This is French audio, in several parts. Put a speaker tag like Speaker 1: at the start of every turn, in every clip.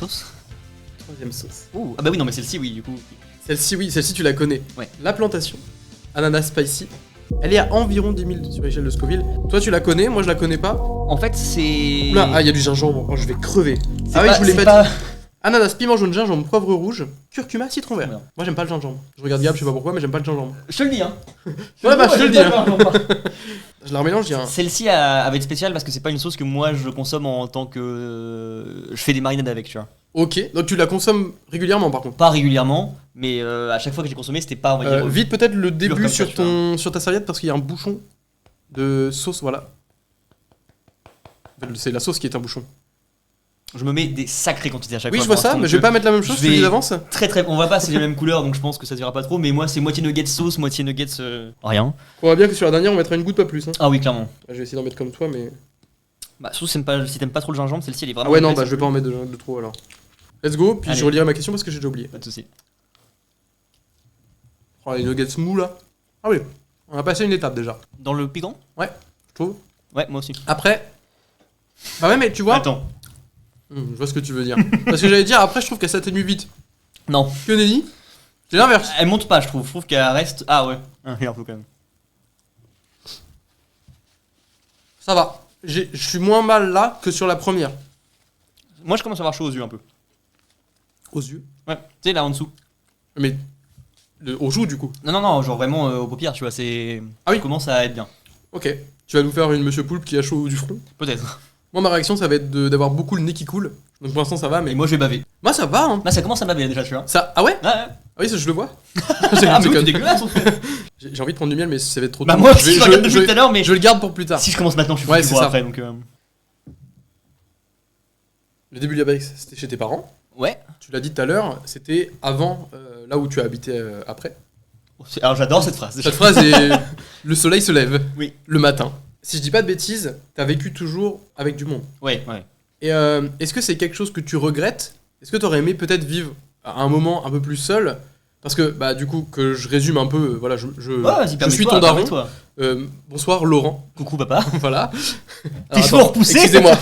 Speaker 1: sauce.
Speaker 2: Troisième sauce.
Speaker 1: Ouh, ah bah oui, non, mais celle-ci, oui, du coup.
Speaker 2: Celle-ci, oui, celle-ci tu la connais.
Speaker 1: Ouais.
Speaker 2: La plantation, ananas spicy, elle est à environ 10 000 sur l'échelle de Scoville. Toi tu la connais, moi je la connais pas.
Speaker 1: En fait, c'est.
Speaker 2: Oula, ah il y a du gingembre, oh je vais crever.
Speaker 1: C'est
Speaker 2: Ah oui,
Speaker 1: pas-
Speaker 2: je vous l'ai
Speaker 1: c'est
Speaker 2: pas dit. Ananas, piment jaune, gingembre, poivre rouge, curcuma, citron vert.
Speaker 1: Merde.
Speaker 2: Moi j'aime pas le gingembre. Je regarde Gab, je sais pas pourquoi, mais j'aime pas le gingembre.
Speaker 1: Je te le dis, hein.
Speaker 2: Ouais, bah, je te le dis, hein.
Speaker 1: hein.
Speaker 2: Je la remélange, il y a un...
Speaker 1: Celle-ci avait été spéciale parce que c'est pas une sauce que moi je consomme en tant que. Je fais des marinades avec, tu vois.
Speaker 2: Ok, donc tu la consommes régulièrement par contre.
Speaker 1: Pas régulièrement, mais à chaque fois que j'ai consommé, c'était pas, on va dire.
Speaker 2: Vite peut-être le début
Speaker 1: comme ça,
Speaker 2: sur ta serviette parce qu'il y a un bouchon de sauce, voilà. En fait, c'est la sauce qui est un bouchon.
Speaker 1: Je me mets des sacrées quantités à chaque
Speaker 2: Oui,
Speaker 1: fois.
Speaker 2: je vois
Speaker 1: pour
Speaker 2: ça,
Speaker 1: l'instant,
Speaker 2: mais je vais
Speaker 1: donc,
Speaker 2: pas mettre la même chose,
Speaker 1: je
Speaker 2: je te le dis
Speaker 1: vais-
Speaker 2: d'avance.
Speaker 1: Très, on va pas, c'est la même couleur, donc je pense que ça se verra pas trop. Mais moi, c'est moitié nuggets sauce, moitié nuggets. Rien.
Speaker 2: On voit bien que sur la dernière, on mettra une goutte pas plus. Hein.
Speaker 1: Ah oui, clairement.
Speaker 2: Je vais essayer d'en mettre comme toi, mais.
Speaker 1: Bah, surtout si t'aimes pas trop le gingembre, celle-ci elle est
Speaker 2: Ah
Speaker 1: vraiment.
Speaker 2: ouais, non,
Speaker 1: nuggets,
Speaker 2: bah je vais pas en mettre de trop alors. Let's go, puis
Speaker 1: Allez.
Speaker 2: je relirai ma question parce que j'ai déjà oublié.
Speaker 1: Pas de soucis.
Speaker 2: Oh, les nuggets mous là. Ah oui, on a passé une étape déjà,
Speaker 1: Dans le piquant.
Speaker 2: je trouve.
Speaker 1: Ouais, moi aussi.
Speaker 2: Après. Bah ouais, mais tu vois.
Speaker 1: Attends.
Speaker 2: Je vois ce que tu veux dire. Parce que j'allais dire, après, je trouve qu'elle s'atténue vite.
Speaker 1: Non.
Speaker 2: Que nenni. C'est l'inverse.
Speaker 1: Elle monte pas, je trouve. Je trouve qu'elle reste. Ah ouais. Un peu quand même.
Speaker 2: Ça va. Je suis moins mal là que sur la première.
Speaker 1: Moi, je commence à avoir chaud aux yeux un peu.
Speaker 2: Aux yeux.
Speaker 1: Ouais. Tu sais, là en dessous.
Speaker 2: Mais. Au joue du coup.
Speaker 1: Non, genre vraiment aux paupières, tu vois. C'est.
Speaker 2: Ah oui.
Speaker 1: Ça commence à être bien.
Speaker 2: Ok. Tu vas nous faire une Monsieur Poulpe qui a chaud du front.
Speaker 1: Peut-être.
Speaker 2: Moi, ma réaction, ça va être d'avoir beaucoup le nez qui coule. Donc pour l'instant, ça va, mais.
Speaker 1: Et moi, je vais baver.
Speaker 2: Moi, ça va, hein.
Speaker 1: Là, ça commence à baver déjà, tu vois.
Speaker 2: Ça. Ah ouais.
Speaker 1: Ouais, ouais.
Speaker 2: Ah oui, ça, je le vois.
Speaker 1: Ah, mais oui, c'est dégueulasse en fait.
Speaker 2: J'ai envie de prendre du miel, mais ça va être trop
Speaker 1: Bah,
Speaker 2: tôt.
Speaker 1: moi
Speaker 2: Je
Speaker 1: aussi,
Speaker 2: vais-
Speaker 1: je regarde depuis tout à l'heure, mais.
Speaker 2: je le garde pour plus tard.
Speaker 1: Si je commence maintenant, je suis
Speaker 2: Ouais,
Speaker 1: foutu
Speaker 2: c'est
Speaker 1: pour
Speaker 2: ça.
Speaker 1: après donc.
Speaker 2: Le début de la bike, c'était chez tes parents.
Speaker 1: Ouais.
Speaker 2: Tu l'as dit tout à l'heure, c'était avant là où tu as habité après.
Speaker 1: Alors j'adore cette phrase.
Speaker 2: Cette phrase est le soleil se lève
Speaker 1: Oui.
Speaker 2: le matin. Si je dis pas de bêtises, t'as vécu toujours avec du monde.
Speaker 1: Ouais, ouais.
Speaker 2: Et est-ce que c'est quelque chose que tu regrettes? Est-ce que t'aurais aimé peut-être vivre à un moment un peu plus seul? Parce que bah du coup que je résume un peu, voilà, je
Speaker 1: Ouais, vas-y,
Speaker 2: je suis ton daron. Bonsoir Laurent,
Speaker 1: Coucou papa.
Speaker 2: voilà.
Speaker 1: T'es
Speaker 2: Alors,
Speaker 1: chaud
Speaker 2: attends,
Speaker 1: repoussé.
Speaker 2: Excusez-moi,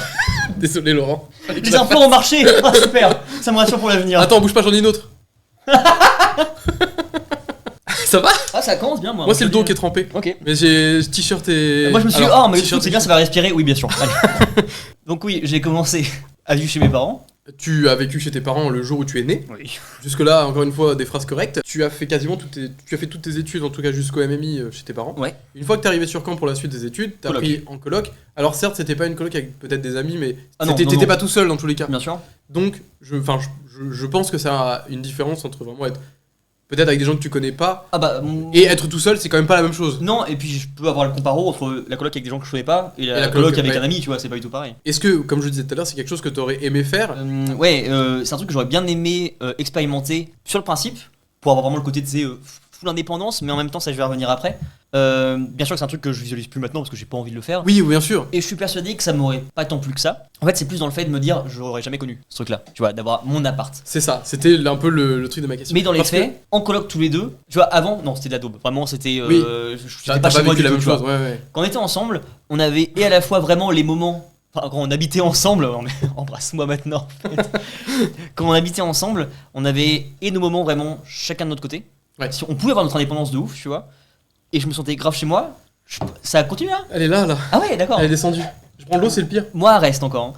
Speaker 2: désolé Laurent.
Speaker 1: Les infos ont marché. Ah, super. Ça me rassure pour l'avenir.
Speaker 2: Attends, bouge pas, j'en ai une autre. Ça va?
Speaker 1: Ah, ça commence bien moi.
Speaker 2: Moi c'est le dos qui est trempé.
Speaker 1: Ok.
Speaker 2: Mais j'ai t-shirt et.
Speaker 1: Moi je me suis dit,
Speaker 2: Alors,
Speaker 1: oh, mais le
Speaker 2: t-shirt
Speaker 1: truc c'est
Speaker 2: et
Speaker 1: bien, ça va respirer. Oui, bien sûr. Allez. Donc, oui, j'ai commencé à vivre chez mes parents.
Speaker 2: Tu as vécu chez tes parents le jour où tu es né.
Speaker 1: Oui.
Speaker 2: Jusque-là, encore une fois, des phrases correctes. Tu as fait quasiment toutes tes études, en tout cas jusqu'au MMI chez tes parents.
Speaker 1: Ouais.
Speaker 2: Une fois que t'es arrivé sur Caen pour la suite des études, t'as
Speaker 1: Coloc.
Speaker 2: pris en coloc. Alors certes, c'était pas une coloc avec peut-être des amis, mais
Speaker 1: Ah non,
Speaker 2: t'étais
Speaker 1: non.
Speaker 2: pas tout seul dans tous les cas.
Speaker 1: Bien sûr.
Speaker 2: Donc, je pense que ça a une différence entre vraiment être peut-être avec des gens que tu connais pas
Speaker 1: Ah bah.
Speaker 2: et être tout seul, c'est quand même pas la même chose.
Speaker 1: Non, et puis je peux avoir le comparo entre la coloc avec des gens que je connais pas et la
Speaker 2: la
Speaker 1: coloc
Speaker 2: coloc,
Speaker 1: avec
Speaker 2: ouais.
Speaker 1: un ami, tu vois, c'est pas du tout pareil.
Speaker 2: Est-ce que, comme je disais tout à l'heure, c'est quelque chose que t'aurais aimé faire?
Speaker 1: Ouais, c'est un truc que j'aurais bien aimé expérimenter sur le principe, pour avoir vraiment le côté de full indépendance, mais en même temps, ça je vais revenir après. Bien sûr que c'est un truc que je visualise plus maintenant parce que j'ai pas envie de le faire.
Speaker 2: Oui, bien sûr.
Speaker 1: Et je suis persuadé que ça m'aurait pas tant plu que ça. En fait, c'est plus dans le fait de me dire, je l'aurais jamais connu ce truc-là, tu vois, d'avoir mon appart.
Speaker 2: C'est ça, c'était un peu le truc de ma question.
Speaker 1: Mais dans les
Speaker 2: Parce que
Speaker 1: faits, en coloc tous les deux, tu vois, avant, non, c'était de la daube. Vraiment, c'était.
Speaker 2: Oui.
Speaker 1: J'étais
Speaker 2: t'as
Speaker 1: pas chez moi
Speaker 2: vécu
Speaker 1: du
Speaker 2: la
Speaker 1: tout,
Speaker 2: même
Speaker 1: tu vois.
Speaker 2: chose, ouais.
Speaker 1: Quand on était ensemble, on avait et à la fois vraiment les moments. Enfin, quand on habitait ensemble, embrasse-moi maintenant. En fait. Quand on habitait ensemble, on avait et nos moments vraiment chacun de notre côté.
Speaker 2: Ouais.
Speaker 1: On pouvait avoir notre indépendance de ouf, tu vois. Et je me sentais grave chez moi. Ça a continué là.
Speaker 2: Elle est là.
Speaker 1: Ah ouais, d'accord.
Speaker 2: Elle est descendue. Je prends l'eau, c'est le pire.
Speaker 1: Moi, reste encore. Hein.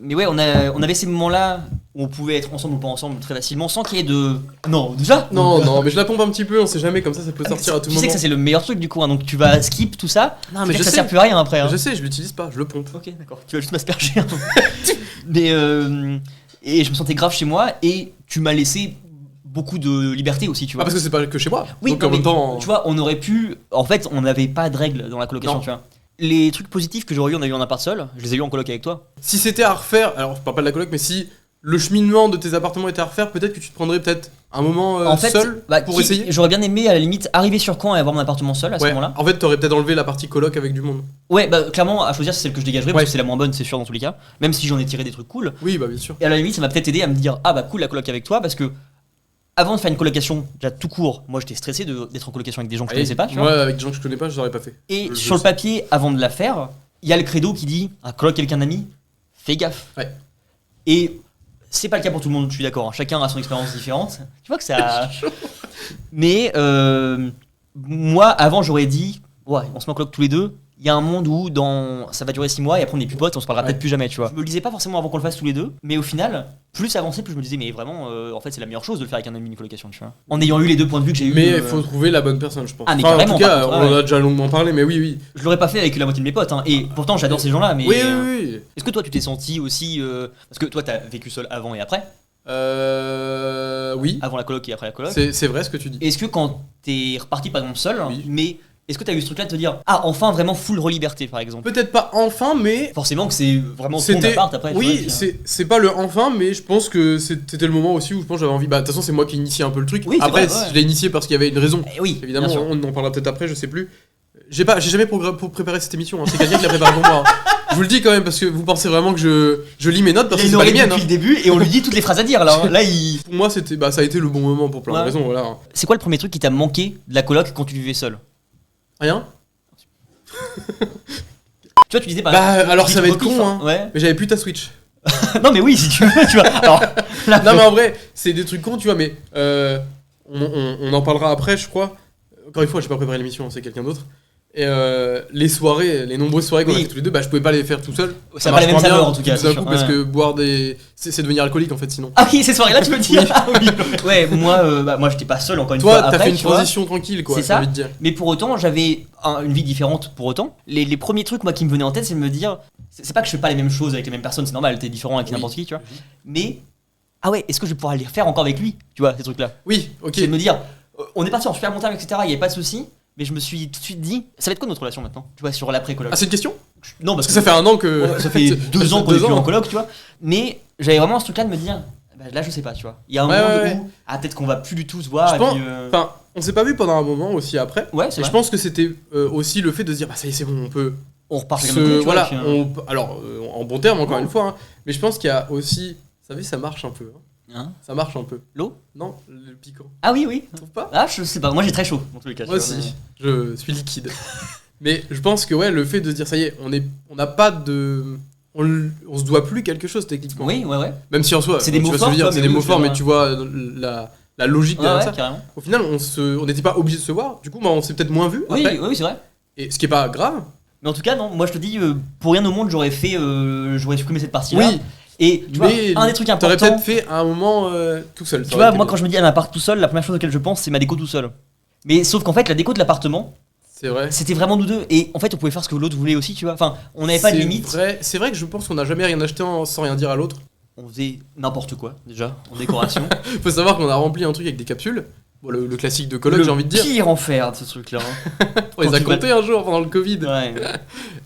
Speaker 1: Mais ouais, on avait ces moments-là où on pouvait être ensemble ou pas ensemble très facilement sans qu'il y ait de. Non, déjà.
Speaker 2: Non, mais je la pompe un petit peu, on sait jamais, comme ça peut sortir à tout
Speaker 1: Tu
Speaker 2: moment.
Speaker 1: sais que ça c'est le meilleur truc du coup, hein, donc tu vas skip tout ça.
Speaker 2: Non, mais
Speaker 1: C'est-à-dire
Speaker 2: je
Speaker 1: que ça
Speaker 2: sais.
Speaker 1: sert plus à rien après. Hein.
Speaker 2: Je sais, je l'utilise pas, je le pompe.
Speaker 1: Ok, d'accord. Tu vas juste m'asperger. Hein. Mais et je me sentais grave chez moi et tu m'as laissé beaucoup de liberté aussi, tu vois.
Speaker 2: Ah, parce que c'est pas que chez moi.
Speaker 1: Oui,
Speaker 2: donc
Speaker 1: non,
Speaker 2: en même
Speaker 1: mais
Speaker 2: temps.
Speaker 1: tu vois, on aurait pu. En fait, on n'avait pas de règles dans la colocation,
Speaker 2: Non.
Speaker 1: tu vois. Les trucs positifs que j'aurais eu, on a eu en appart seul. Je les ai eu en coloc avec toi.
Speaker 2: Si c'était à refaire, alors je parle pas de la coloc, mais si le cheminement de tes appartements était à refaire, peut-être que tu te prendrais peut-être un moment
Speaker 1: en fait,
Speaker 2: seul
Speaker 1: bah,
Speaker 2: pour essayer.
Speaker 1: J'aurais bien aimé à la limite arriver sur Caen et avoir mon appartement seul à ce
Speaker 2: Ouais,
Speaker 1: moment-là.
Speaker 2: en fait, t'aurais peut-être enlevé la partie coloc avec du monde.
Speaker 1: Ouais, bah clairement, à choisir, c'est celle que je dégagerais
Speaker 2: Ouais.
Speaker 1: parce que c'est la moins bonne, c'est sûr dans tous les cas. Même si j'en ai tiré des trucs cool.
Speaker 2: Oui, bah bien sûr.
Speaker 1: Et à la limite, ça m'a peut-être aidé à me dire, ah bah cool la coloc avec toi parce que. Avant de faire une colocation, déjà tout court, moi j'étais stressé d'être en colocation avec des gens que je connaissais pas, tu vois.
Speaker 2: Moi, avec des gens que je connais pas, je l'aurais pas fait.
Speaker 1: Et
Speaker 2: Je
Speaker 1: sur le
Speaker 2: sais.
Speaker 1: papier, avant de la faire, il y a le credo qui dit un coloc avec un ami, fais gaffe.
Speaker 2: Ouais.
Speaker 1: Et c'est pas le cas pour tout le monde, je suis d'accord. Hein. Chacun a son expérience différente. Tu vois que ça. Mais moi, avant, j'aurais dit, ouais, on se met en coloc tous les deux. Il y a un monde où ça va durer 6 mois et après on est plus potes, on se parlera peut-être plus jamais, tu vois. Je me le disais pas forcément avant qu'on le fasse tous les deux, mais au final, plus ça avançait, plus je me disais, mais vraiment, en fait, c'est la meilleure chose de le faire avec un ami une colocation, tu vois. En ayant eu les deux points de vue que j'ai eu.
Speaker 2: Mais il faut trouver la bonne personne, je pense.
Speaker 1: Ah, mais
Speaker 2: enfin, en
Speaker 1: carrément,
Speaker 2: tout cas,
Speaker 1: par contre,
Speaker 2: on en a déjà longuement parlé, mais oui.
Speaker 1: Je l'aurais pas fait avec la moitié de mes potes, hein. Et pourtant j'adore ces gens-là, mais.
Speaker 2: Oui.
Speaker 1: Est-ce que toi tu t'es senti aussi. Parce que toi t'as vécu seul avant et après,
Speaker 2: Oui.
Speaker 1: avant la coloc et après la coloc.
Speaker 2: C'est vrai ce que tu dis.
Speaker 1: Est-ce que quand t'es reparti par exemple seul,
Speaker 2: Oui.
Speaker 1: mais est-ce que t'as eu ce truc-là de te dire, ah enfin vraiment full reliberté par exemple?
Speaker 2: Peut-être pas enfin, mais.
Speaker 1: Forcément que c'est vraiment ton
Speaker 2: C'était.
Speaker 1: appart après. tu
Speaker 2: Oui,
Speaker 1: vois,
Speaker 2: c'est pas le enfin, mais je pense que c'était le moment aussi où je pense que j'avais envie. Bah, de toute façon, c'est moi qui initiais un peu le truc.
Speaker 1: Oui, c'est
Speaker 2: Après,
Speaker 1: vrai, ouais.
Speaker 2: je l'ai initié parce qu'il y avait une raison.
Speaker 1: Oui,
Speaker 2: Évidemment,
Speaker 1: bien sûr.
Speaker 2: on en parlera peut-être après, je sais plus. J'ai jamais pour préparer cette émission, hein. C'est quelqu'un qui l'a préparé pour moi. Hein. Je vous le dis quand même parce que vous pensez vraiment que je lis mes notes parce
Speaker 1: Il
Speaker 2: que
Speaker 1: a
Speaker 2: c'est pas les
Speaker 1: ignoré
Speaker 2: miennes.
Speaker 1: depuis
Speaker 2: Hein.
Speaker 1: le début et on lui dit toutes les phrases à dire là. Hein. Là, il.
Speaker 2: Pour moi, ça a été le bon moment pour plein de
Speaker 1: Ouais.
Speaker 2: raisons. Voilà.
Speaker 1: C'est quoi le premier truc qui t'a manqué de la coloc quand tu vivais seul?
Speaker 2: Rien.
Speaker 1: Tu vois, tu disais par
Speaker 2: Bah,
Speaker 1: exemple,
Speaker 2: alors
Speaker 1: tu
Speaker 2: ça
Speaker 1: dis
Speaker 2: va être
Speaker 1: trop kiff,
Speaker 2: con,
Speaker 1: hein.
Speaker 2: hein.
Speaker 1: Ouais.
Speaker 2: Mais j'avais plus ta Switch.
Speaker 1: Non mais oui, si tu veux, tu vois. Alors, là,
Speaker 2: Non mais en vrai, c'est des trucs cons, tu vois, mais on en parlera après, je crois. Encore une fois, j'ai pas préparé l'émission, c'est quelqu'un d'autre. Et les soirées, les nombreuses soirées qu'on a
Speaker 1: Oui.
Speaker 2: fait tous les deux, bah je pouvais pas les faire tout seul.
Speaker 1: Ça a pas la
Speaker 2: marche
Speaker 1: même
Speaker 2: moins
Speaker 1: saveur
Speaker 2: bien
Speaker 1: en tout cas.
Speaker 2: tout d'un
Speaker 1: c'est
Speaker 2: coup,
Speaker 1: sûr.
Speaker 2: parce
Speaker 1: Ouais.
Speaker 2: que boire des. C'est devenir alcoolique en fait sinon.
Speaker 1: Ah oui, ces soirées-là, tu peux dire. Ah oui. Ouais, moi j'étais pas seul encore une fois.
Speaker 2: Toi, t'as
Speaker 1: après,
Speaker 2: fait une
Speaker 1: tu vois.
Speaker 2: transition tranquille quoi,
Speaker 1: C'est
Speaker 2: j'ai
Speaker 1: ça.
Speaker 2: envie de dire.
Speaker 1: Mais pour autant, j'avais une vie différente pour autant. Les premiers trucs moi qui me venaient en tête, c'est de me dire, c'est pas que je fais pas les mêmes choses avec les mêmes personnes, c'est normal, t'es différent avec
Speaker 2: Oui.
Speaker 1: n'importe qui, tu vois. Mais ah ouais, est-ce que je vais pouvoir les refaire encore avec lui, tu vois, ces trucs-là.
Speaker 2: Oui, ok.
Speaker 1: C'est de me dire, on est parti en super bon terme, etc. Il y avait pas de souci. Mais je me suis tout de suite dit, ça va être quoi notre relation maintenant? Tu vois, sur l'après-coloc.
Speaker 2: Ah, c'est une question?
Speaker 1: Non,
Speaker 2: Parce que ça fait un an que.
Speaker 1: Ouais, ça fait 2 ans qu'on est
Speaker 2: Deux
Speaker 1: plus
Speaker 2: ans.
Speaker 1: en coloc, tu vois. Mais j'avais vraiment ce truc-là de me dire, bah, là je sais pas, tu vois. Il y a un
Speaker 2: Ouais,
Speaker 1: moment
Speaker 2: ouais,
Speaker 1: où, ah peut-être qu'on va plus du tout se voir.
Speaker 2: Je
Speaker 1: Et
Speaker 2: pense-
Speaker 1: puis,
Speaker 2: Enfin, on s'est pas vu pendant un moment aussi après.
Speaker 1: ouais, c'est
Speaker 2: Et
Speaker 1: vrai.
Speaker 2: je pense que c'était aussi le fait de se dire, bah ça y est, c'est bon, on peut.
Speaker 1: On repart chacun de notre côté, tu vois,
Speaker 2: Voilà,
Speaker 1: et puis,
Speaker 2: alors en bon terme encore
Speaker 1: Ouais.
Speaker 2: une fois, hein, mais je pense qu'il y a aussi, vous savez, ça marche un peu, hein.
Speaker 1: hein.
Speaker 2: Ça marche un peu.
Speaker 1: L'eau.
Speaker 2: Non, le piquant.
Speaker 1: Ah oui, oui.
Speaker 2: Tu trouves pas?
Speaker 1: Ah, je sais pas, moi j'ai très chaud dans tous les cas. tu
Speaker 2: Moi
Speaker 1: vois,
Speaker 2: aussi, je suis liquide. Mais je pense que ouais, le fait de se dire ça y est, on n'a pas de, on se doit plus quelque chose techniquement.
Speaker 1: Oui, ouais.
Speaker 2: Même si en soi,
Speaker 1: C'est des
Speaker 2: tu
Speaker 1: mots
Speaker 2: vois ce que
Speaker 1: forts,
Speaker 2: je veux dire,
Speaker 1: quoi,
Speaker 2: c'est
Speaker 1: mais
Speaker 2: des
Speaker 1: oui,
Speaker 2: mots
Speaker 1: je
Speaker 2: forts,
Speaker 1: veux
Speaker 2: mais
Speaker 1: dire.
Speaker 2: tu vois la logique
Speaker 1: Ouais,
Speaker 2: derrière
Speaker 1: ouais,
Speaker 2: ça.
Speaker 1: carrément.
Speaker 2: Au final, on n'était pas obligé de se voir. Du coup, bah, on s'est peut-être moins vu.
Speaker 1: Oui,
Speaker 2: après.
Speaker 1: oui, c'est vrai.
Speaker 2: Et ce qui est pas grave.
Speaker 1: Mais en tout cas, non, moi je te dis, pour rien au monde, j'aurais supprimé cette partie-là.
Speaker 2: Oui.
Speaker 1: Et tu vois,
Speaker 2: Mais
Speaker 1: un des trucs
Speaker 2: t'aurais
Speaker 1: importants.
Speaker 2: peut-être fait à un moment tout seul.
Speaker 1: Tu vois, moi quand je me dis un appart tout seul, la première chose auquel je pense, c'est ma déco tout seul. Mais sauf qu'en fait, la déco de l'appartement,
Speaker 2: C'est vrai.
Speaker 1: c'était vraiment nous deux. Et en fait, on pouvait faire ce que l'autre voulait aussi, tu vois. Enfin, on n'avait pas de limite.
Speaker 2: C'est vrai que je pense qu'on n'a jamais rien acheté sans rien dire à l'autre.
Speaker 1: On faisait n'importe quoi, déjà, en décoration.
Speaker 2: Faut savoir qu'on a rempli un truc avec des capsules. Bon, le classique de coloc,
Speaker 1: Le
Speaker 2: j'ai envie de dire.
Speaker 1: pire enfer de ce truc-là. hein.
Speaker 2: On les
Speaker 1: quand
Speaker 2: a
Speaker 1: tu vas-
Speaker 2: comptés un jour pendant le Covid.
Speaker 1: Ouais.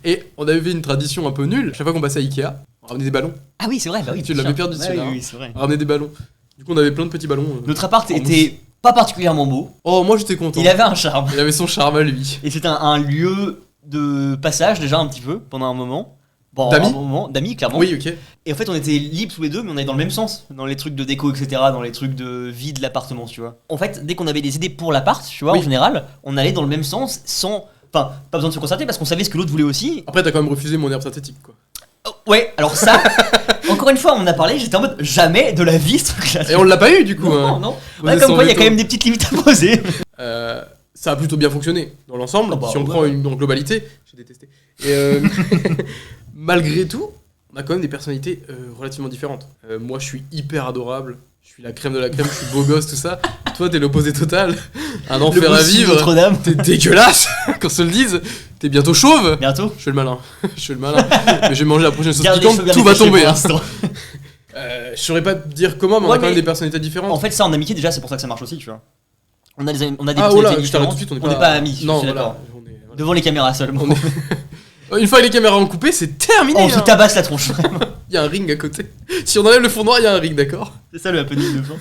Speaker 2: Et on avait fait une tradition un peu nulle. Chaque fois qu'on passait à Ikea, on ramenait des ballons.
Speaker 1: Ah oui, c'est vrai, bah oui.
Speaker 2: Tu
Speaker 1: bien
Speaker 2: l'avais
Speaker 1: sûr.
Speaker 2: perdu,
Speaker 1: Ouais,
Speaker 2: celui-là,
Speaker 1: oui,
Speaker 2: hein.
Speaker 1: oui, c'est vrai.
Speaker 2: On ramenait des ballons. Du coup, on avait plein de petits ballons.
Speaker 1: Notre appart
Speaker 2: en
Speaker 1: était pas particulièrement beau.
Speaker 2: Oh, moi j'étais content.
Speaker 1: Il avait un charme.
Speaker 2: Il avait son charme à lui.
Speaker 1: Et c'était un lieu de passage déjà un petit peu pendant un moment. Bon,
Speaker 2: D'amis
Speaker 1: un moment, d'amis, clairement.
Speaker 2: Oui, ok.
Speaker 1: Et en fait, on était libres tous les deux, mais on allait dans le même sens. Dans les trucs de déco, etc., dans les trucs de vie de l'appartement, tu vois. En fait, dès qu'on avait des idées pour l'appart, tu vois,
Speaker 2: Oui.
Speaker 1: en général, on allait dans le même sens sans. Enfin, pas besoin de se concerter parce qu'on savait ce que l'autre voulait aussi.
Speaker 2: Après, t'as quand même refusé mon herbe synthétique, quoi.
Speaker 1: Oh, ouais, alors ça, encore une fois, on en a parlé, j'étais en mode jamais de la vie ce truc-là.
Speaker 2: Et on l'a pas eu, du coup.
Speaker 1: Non,
Speaker 2: hein.
Speaker 1: non.
Speaker 2: On
Speaker 1: Ouais,
Speaker 2: est
Speaker 1: comme
Speaker 2: sans
Speaker 1: quoi, il y a
Speaker 2: veto.
Speaker 1: quand même des petites limites à poser.
Speaker 2: Ça a plutôt bien fonctionné dans l'ensemble.
Speaker 1: Ah bah,
Speaker 2: si on
Speaker 1: ouais.
Speaker 2: prend en globalité, j'ai détesté. Et malgré tout, on a quand même des personnalités relativement différentes. Moi, je suis hyper adorable. Je suis la crème de la crème. Je suis beau gosse, tout ça. Toi, t'es l'opposé total. Un
Speaker 1: Le
Speaker 2: enfer à
Speaker 1: bossu de
Speaker 2: vivre.
Speaker 1: Notre-Dame.
Speaker 2: T'es dégueulasse, qu'on se le dise. T'es bientôt chauve.
Speaker 1: Bientôt.
Speaker 2: Je fais le malin. Je fais le malin. Mais je vais manger la prochaine sauce
Speaker 1: Garde les
Speaker 2: piquante.
Speaker 1: cheveux bien
Speaker 2: Tout va
Speaker 1: détachés
Speaker 2: tomber.
Speaker 1: pour
Speaker 2: hein.
Speaker 1: l'instant.
Speaker 2: Je saurais pas te dire comment, mais on
Speaker 1: Ouais,
Speaker 2: a quand même
Speaker 1: mais-
Speaker 2: des personnalités différentes.
Speaker 1: En fait, ça en amitié, déjà, c'est pour ça que ça marche aussi, tu vois. On a des
Speaker 2: ah, oh là,
Speaker 1: personnalités
Speaker 2: je t'arrête tout
Speaker 1: différentes.
Speaker 2: de suite.
Speaker 1: On n'est pas amis, je
Speaker 2: Non,
Speaker 1: suis
Speaker 2: voilà.
Speaker 1: d'accord.
Speaker 2: On est- voilà.
Speaker 1: Devant les caméras seulement.
Speaker 2: On Une fois les caméras ont coupé, c'est terminé.
Speaker 1: On se
Speaker 2: hein.
Speaker 1: tabasse la tronche.
Speaker 2: Il y a un ring à côté. Si on enlève le fond noir, il y a un ring, d'accord?
Speaker 1: C'est ça le happening de fin.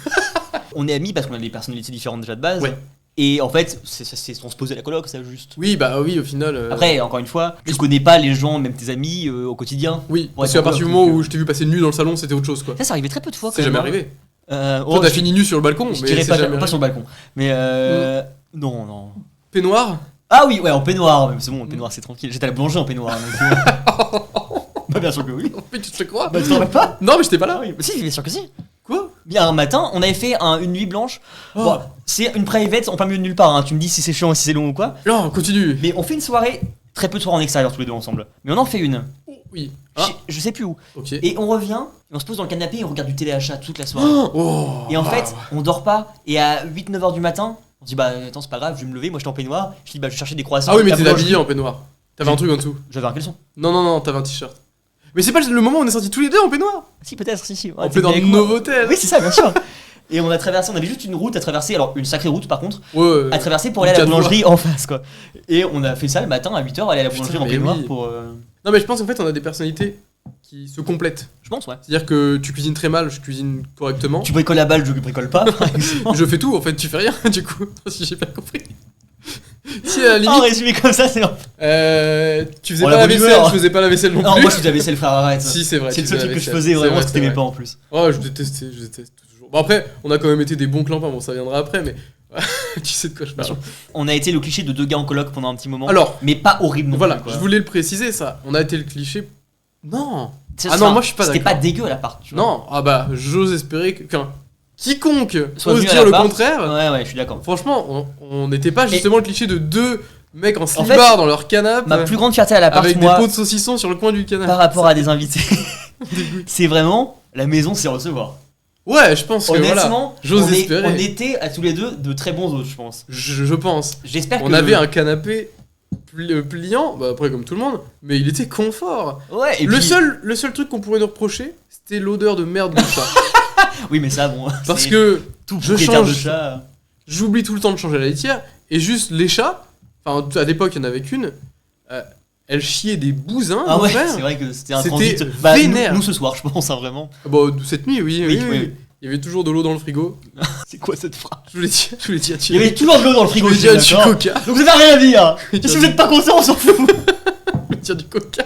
Speaker 1: On est amis parce qu'on a des personnalités différentes déjà de base.
Speaker 2: Ouais.
Speaker 1: Et en fait, on se posait la coloc, ça juste.
Speaker 2: Oui, bah oui, au final.
Speaker 1: Après, encore une fois, tu connais pas les gens, même tes amis, au quotidien.
Speaker 2: Oui,
Speaker 1: Ouais,
Speaker 2: parce qu'à partir du
Speaker 1: donc,
Speaker 2: moment où je t'ai vu passer nu dans le salon, c'était autre chose, quoi.
Speaker 1: Ça arrivait très peu de fois.
Speaker 2: C'est
Speaker 1: quand
Speaker 2: jamais
Speaker 1: même,
Speaker 2: arrivé.
Speaker 1: hein.
Speaker 2: Toi,
Speaker 1: Oh,
Speaker 2: t'as
Speaker 1: je-
Speaker 2: fini nu sur le balcon,
Speaker 1: Je
Speaker 2: mais
Speaker 1: dirais
Speaker 2: c'est
Speaker 1: pas,
Speaker 2: jamais
Speaker 1: pas sur le
Speaker 2: arrivé.
Speaker 1: balcon. Mais non, non.
Speaker 2: Peignoir.
Speaker 1: Ah oui, ouais, en peignoir. Mais c'est bon, en peignoir, c'est tranquille. J'étais à la boulangerie en peignoir. Donc, bah Bien sûr que oui.
Speaker 2: Mais tu te le crois?
Speaker 1: Bah, tu t'en rappelles pas?
Speaker 2: Non, mais j'étais pas là.
Speaker 1: Ah oui. Bah, si, bien sûr que si.
Speaker 2: Quoi?
Speaker 1: Bien un matin, on avait fait une nuit blanche.
Speaker 2: Oh.
Speaker 1: Bon, c'est une private en plein milieu de nulle part. Hein. Tu me dis si c'est chiant, si c'est long ou quoi.
Speaker 2: Non, continue.
Speaker 1: Mais on fait une soirée, très peu de soirées en extérieur tous les deux ensemble. Mais on en fait une.
Speaker 2: Oh, oui. Ah,
Speaker 1: Je sais plus où.
Speaker 2: ok.
Speaker 1: Et on revient, et on se pose dans le canapé et on regarde du téléachat toute la soirée.
Speaker 2: Oh.
Speaker 1: Et en fait, on dort pas. Et à 8-9 heures du matin, on se dit bah attends, c'est pas grave, je vais me lever. Moi j'étais en peignoir. Je dis bah je vais chercher des croissants.
Speaker 2: Ah oui, mais
Speaker 1: La
Speaker 2: t'es
Speaker 1: boulangerie.
Speaker 2: habillé en peignoir. T'avais un truc en dessous.
Speaker 1: J'avais un caleçon.
Speaker 2: Non, t'avais un t-shirt. Mais c'est pas le moment où on est sortis tous les deux en peignoir.
Speaker 1: Si, peut-être, si.
Speaker 2: On fait dans Novotel.
Speaker 1: Oui, c'est ça, bien sûr. Et on a traversé, on avait juste une route à traverser, alors une sacrée route par contre,
Speaker 2: Ouais.
Speaker 1: à traverser pour aller à la
Speaker 2: Quatre
Speaker 1: boulangerie en face quoi. Et on a fait ça le matin à 8h, aller à la
Speaker 2: Putain,
Speaker 1: boulangerie en
Speaker 2: mais
Speaker 1: peignoir
Speaker 2: oui.
Speaker 1: pour.
Speaker 2: Non, mais je pense qu'en fait, on a des personnalités qui se complètent.
Speaker 1: Je pense, ouais.
Speaker 2: C'est-à-dire que tu cuisines très mal, je cuisine correctement.
Speaker 1: Tu bricoles la balle, je bricole pas, par exemple.
Speaker 2: Je fais tout, en fait, tu fais rien, du coup, si j'ai bien compris. Si à la
Speaker 1: En
Speaker 2: limite,
Speaker 1: résumé comme ça, c'est.
Speaker 2: tu faisais
Speaker 1: Oh,
Speaker 2: pas
Speaker 1: la
Speaker 2: la
Speaker 1: bonne
Speaker 2: vaisselle,
Speaker 1: humeur.
Speaker 2: je faisais pas la vaisselle non
Speaker 1: Non,
Speaker 2: plus.
Speaker 1: moi je faisais la vaisselle, frère, arrête.
Speaker 2: Si, c'est vrai.
Speaker 1: C'est le
Speaker 2: tu
Speaker 1: seul
Speaker 2: faisais
Speaker 1: truc
Speaker 2: la
Speaker 1: que je
Speaker 2: vaisselle.
Speaker 1: faisais
Speaker 2: C'est
Speaker 1: vraiment,
Speaker 2: vrai,
Speaker 1: c'était
Speaker 2: c'est
Speaker 1: mes
Speaker 2: vrai.
Speaker 1: pas en plus.
Speaker 2: Oh, je déteste toujours. Bon, après, on a quand même été des bons clampins, bon, ça viendra après, mais tu sais de quoi je
Speaker 1: Bien
Speaker 2: parle.
Speaker 1: sûr. On a été le cliché de deux gars en coloc pendant un petit moment.
Speaker 2: Alors,
Speaker 1: mais pas horrible non
Speaker 2: voilà,
Speaker 1: plus. quoi.
Speaker 2: je voulais le préciser, ça. On a été le cliché. Non.
Speaker 1: C'est-
Speaker 2: Ah non,
Speaker 1: enfin,
Speaker 2: moi je suis pas
Speaker 1: C'était
Speaker 2: d'accord.
Speaker 1: pas dégueu à l'appart. tu vois.
Speaker 2: Non, ah bah, j'ose espérer qu'un quiconque
Speaker 1: Soit
Speaker 2: ose
Speaker 1: venu à
Speaker 2: dire le
Speaker 1: l'appart.
Speaker 2: contraire.
Speaker 1: Ouais, je suis d'accord.
Speaker 2: Franchement, on n'était pas justement le cliché de deux mecs en
Speaker 1: fait,
Speaker 2: slibard dans leur canapé
Speaker 1: Ma plus grande fierté à l'appart,
Speaker 2: avec
Speaker 1: moi,
Speaker 2: des pots de saucisson sur le coin du canapé.
Speaker 1: par rapport à des invités,
Speaker 2: Dégoût.
Speaker 1: c'est vraiment la maison, c'est recevoir.
Speaker 2: Ouais, je pense que voilà.
Speaker 1: Honnêtement,
Speaker 2: J'ose
Speaker 1: on
Speaker 2: espérer.
Speaker 1: était à tous les deux de très bons hôtes, je pense.
Speaker 2: Je pense.
Speaker 1: J'espère que.
Speaker 2: On avait un canapé pliant, bah après comme tout le monde, mais il était confort.
Speaker 1: Ouais, et
Speaker 2: Le
Speaker 1: puis-
Speaker 2: seul truc qu'on pourrait nous reprocher, c'était l'odeur de merde du chat.
Speaker 1: Oui, mais ça, bon.
Speaker 2: Parce
Speaker 1: c'est
Speaker 2: que
Speaker 1: tout
Speaker 2: je
Speaker 1: propriétaire de
Speaker 2: change.
Speaker 1: chat.
Speaker 2: J'oublie tout le temps de changer la laitière, et juste les chats, enfin à l'époque il y en avait qu'une, elle chiait des bousins,
Speaker 1: Ah
Speaker 2: mon
Speaker 1: ouais,
Speaker 2: frère.
Speaker 1: c'est vrai que c'était un
Speaker 2: C'était
Speaker 1: transit.
Speaker 2: vénère.
Speaker 1: Nous ce soir, je pense, hein, vraiment.
Speaker 2: Bon, cette nuit, oui,
Speaker 1: Oui,
Speaker 2: oui,
Speaker 1: oui.
Speaker 2: oui. Il y avait toujours de l'eau dans le frigo.
Speaker 1: C'est quoi cette phrase?
Speaker 2: Je voulais dire,
Speaker 1: Il y avait toujours de l'eau dans le frigo,
Speaker 2: je
Speaker 1: je
Speaker 2: voulais
Speaker 1: suis
Speaker 2: dire du
Speaker 1: d'accord.
Speaker 2: coca.
Speaker 1: Donc vous avez rien à dire.
Speaker 2: Oui,
Speaker 1: Et si
Speaker 2: tiens,
Speaker 1: vous êtes pas conscient, on s'en fout.
Speaker 2: Je voulais dire du coca.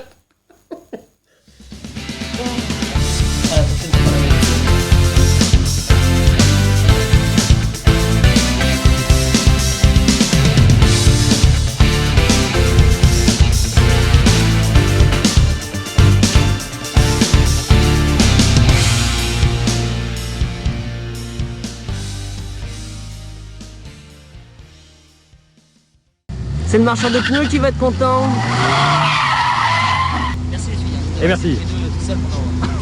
Speaker 3: C'est le marchand de pneus qui va être content.
Speaker 1: Merci les filles.
Speaker 4: Et merci.
Speaker 1: Les deux tout seuls pendant.